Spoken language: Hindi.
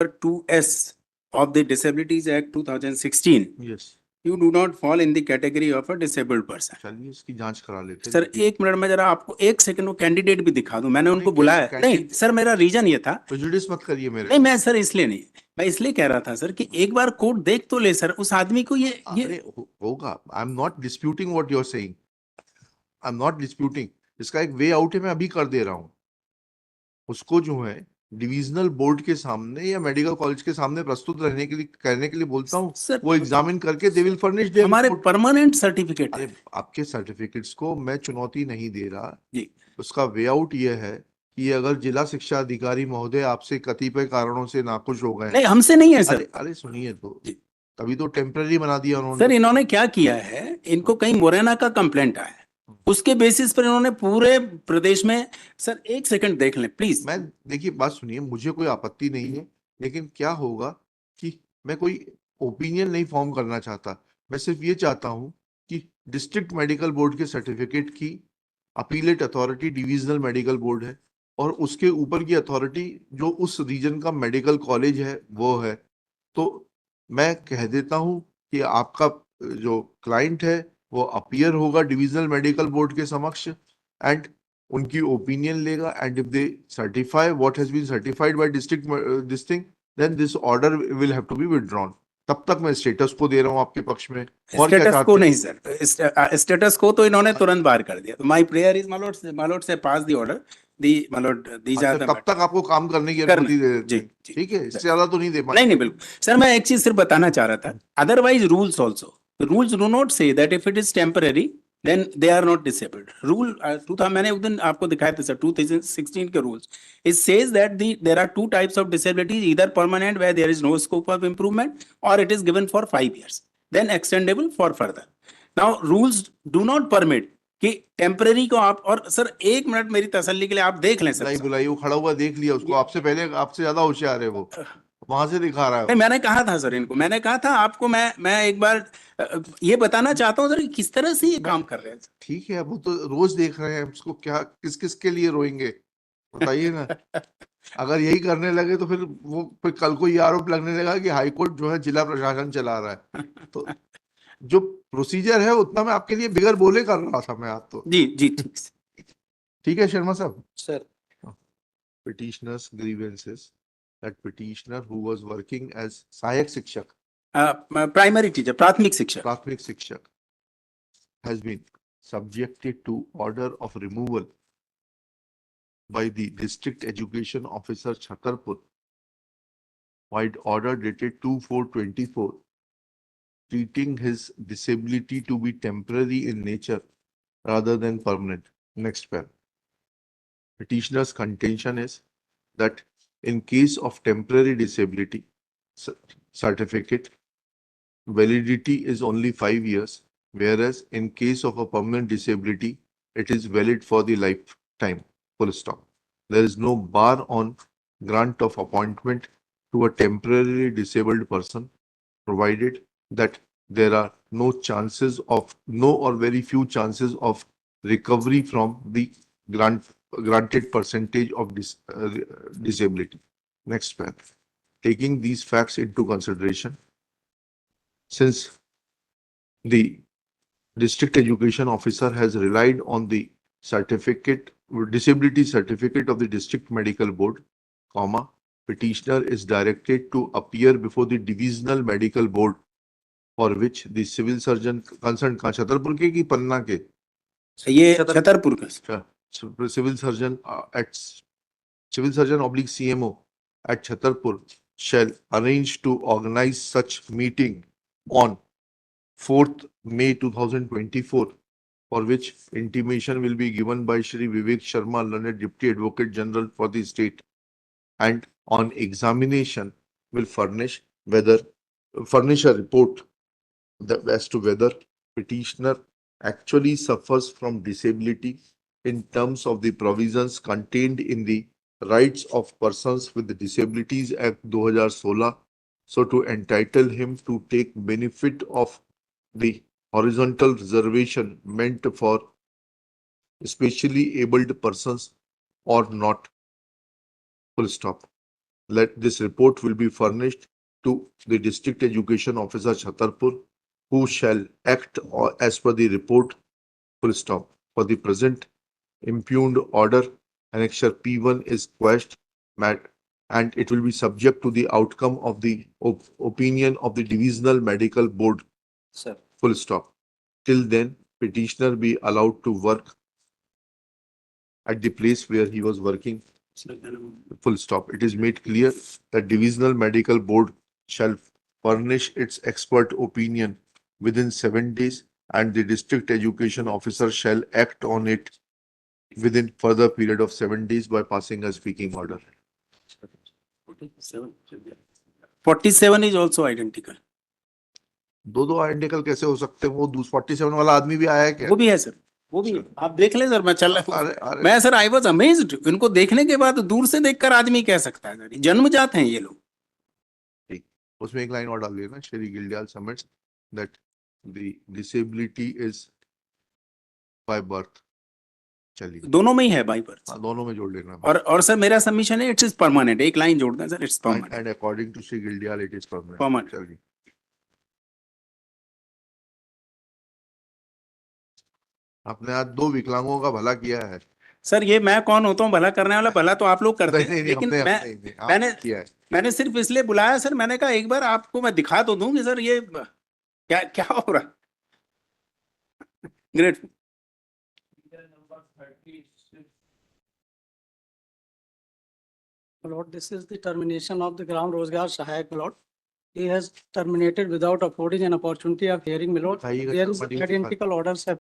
2S of the Disabilities Act 2016, Yes. you do not fall in the category of a disabled person. चलिए इसकी जांच करा लेते हैं। सर एक मिनट में जरा आपको एक सेकंड वो कैंडिडेट भी दिखा दूं, मैंने उनको बुलाया नहीं सर, मेरा रीजन ये था। प्रेजुडिस मत करिए मेरे। नहीं मैं सर इसलिए नहीं, मैं इसलिए कह रहा था सर कि एक बार कोर्ट देख तो ले सर उस आदमी को। ये होगा। I am not disputing what you are saying, I am not disputing. इसका एक वे आउट है, मैं अभी कर दे रहा हूँ। उसको जो है डिविजनल बोर्ड के सामने या मेडिकल कॉलेज के सामने प्रस्तुत रहने के लिए करने के लिए बोलता हूँ, वो एग्जामिन करके दे विल फर्निश देयर हमारे परमानेंट सर्टिफिकेट। अरे आपके सर्टिफिकेट्स को मैं चुनौती नहीं दे रहा जी, उसका वे आउट ये है कि अगर जिला शिक्षा अधिकारी महोदय आपसे कतिपय कारणों से नाखुश हो गए। नहीं हमसे नहीं है सर। अरे सुनिए तो तभी तो टेम्पररी बना दिया उन्होंने। सर इन्होंने क्या किया है, इनको कहीं मुरैना का कंप्लेंट आया, उसके बेसिस पर इन्होंने पूरे प्रदेश में। सर एक सेकंड देख लें प्लीज। मैं देखिए बात सुनिए, मुझे कोई आपत्ति नहीं है, लेकिन क्या होगा कि मैं कोई ओपिनियन नहीं फॉर्म करना चाहता। मैं सिर्फ ये चाहता हूं कि डिस्ट्रिक्ट मेडिकल बोर्ड के सर्टिफिकेट की appellate authority divisional medical board है, और उसके ऊपर की अथॉरिटी जो उस रीजन का मेडिकल कॉलेज है वो है। तो मैं कह देता हूं कि आपका जो क्लाइंट है वो अपीयर होगा डिविजनल मेडिकल बोर्ड के समक्ष, एंड उनकी ओपिनियन लेगा, and if they certify what has been certified by district this thing, then this order will have to be withdrawn. तब तक मैं स्टेटस को दे रहा हूं आपके पक्ष में। और क्या स्टेटस को नहीं सर, स्टेटस को तो इन्होंने तुरंत बाहर कर दिया। तो my prayer is my lord से pass the order the my lord these are the. तब तक आपको काम करने की अनुमति दे देते हैं। ठीक है, इससे ज्यादा तो नहीं दे पाएंगे। नहीं बिल्कुल सर, मैं एक चीज सिर्फ बताना चाह रहा था। Otherwise rules also, rules do not say that if it is temporary then they are not disabled. Rule 2000 मैंने उस दिन आपको दिखाया था सर 2016 के rules. It says that there are two types of disabilities, either permanent where there is no scope of improvement, or it is given for 5 years, then extendable for further. Now rules do not permit कि टेम्पररी को आप। और सर एक मिनट मेरी तसल्ली के लिए आप देख लें सर। बुलाई वो खड़ा हुआ देख लिया उसको, आपसे पहले आपसे ज्यादा होशियार है वो, वहां से दिखा रहा है। नहीं मैंने कहा था सर इनको, मैंने कहा था आपको, मैं एक बार ये बताना चाहता हूँ सर किस तरह से ये काम कर रहे हैं। ठीक है, वो तो रोज देख रहे हैं उसको, क्या किस किस के लिए रोएंगे बताइए ना। अगर यही करने लगे तो फिर कल को ये आरोप लगने लगा कि हाईकोर्ट जो है जिला प्रशासन चला रहा है। तो जो प्रोसीजर है उतना मैं आपके लिए बिगर बोले कर रहा था मैं आप तो। जी ठीक है शर्मा साहब। Sir petitioners grievances that petitioner who was working as सहायक शिक्षक, प्राइमरी टीचर प्राथमिक शिक्षक has been subjected to order of removal by the district education officer Chhatarpur, by order dated 2/4/24, treating his disability to be temporary in nature rather than permanent. Next paragraph. Petitioner's contention is that in case of temporary disability certificate, validity is only 5 years, whereas in case of a permanent disability, it is valid for the lifetime. Full stop. There is no bar on grant of appointment to a temporarily disabled person, provided that there are no or very few chances of recovery from the granted percentage of disability. Next paragraph. Taking these facts into consideration, since the district education officer has relied on the disability certificate of the district medical board, petitioner is directed to appear before the divisional medical board, for which the civil surgeon concerned का छतरपुर के की पन्ना के, ये छतरपुर का civil surgeon / CMO at Chhatarpur shall arrange to organize such meeting on 4th May 2024, for which intimation will be given by Shri Vivek Sharma, learned Deputy Advocate General for the state, and on examination will furnish a report as to whether petitioner actually suffers from disability in terms of the provisions contained in the Rights of Persons with Disabilities Act 2016, so to entitle him to take benefit of the horizontal reservation meant for specially abled persons or not. Full stop. Let this report will be furnished to the District Education Officer Chhatarpur, who shall act as per the report. Full stop. For the present impugned order, annexure P1 is quashed, and it will be subject to the outcome of the opinion of the Divisional Medical Board. Sir. Full stop. Till then, petitioner be allowed to work at the place where he was working. Full stop. It is made clear that Divisional Medical Board shall furnish its expert opinion within 7 days, and the District Education Officer shall act on it within further period of 7 days by passing a speaking order. 47 is also identical. दो आइडेंटिकल कैसे हो सकते हैं? वो 47 वाला आदमी भी आया है क्या? वो भी है सर, वो भी है। आप देख ले सर, मैं चल रहा अरे हूँ। अरे मैं सर आई वॉज अमेज्ड, इनको देखने के बाद दूर से देखकर आदमी कह सकता है सर, जन्मजात हैं ये लोग। उसमें एक लाइन और डाल दिया ना, Shri Gildiyal submits that the disability is by birth. चलिए, दोनों में ही है बाई बर्थ। हाँ, दोनों में जोड़ लेना। और सर मेरा सबमिशन है, इट्स परमानेंट। एक लाइन जोड़ दें sir, it's permanent. And according to Shri Gildiyal it is permanent. Permanent. चलिए, आपने आज 2 विकलांगों का भला किया है। सर ये मैं कौन होता हूँ भला करने वाला? भला तो आप लोग करते हैं, लेकिन मैंने किया है। मैंने सिर्फ इसलिए बुलाया सर, मैंने कहा एक बार आपको मैं दिखा तो दूं कि सर ये क्या क्या हो रहा। Great. Lord, this is the termination of the Gram Rozgar Sahayak, my lord. He has terminated without affording an opportunity of hearing, my lord. बताइएगा There is sir, identical orders have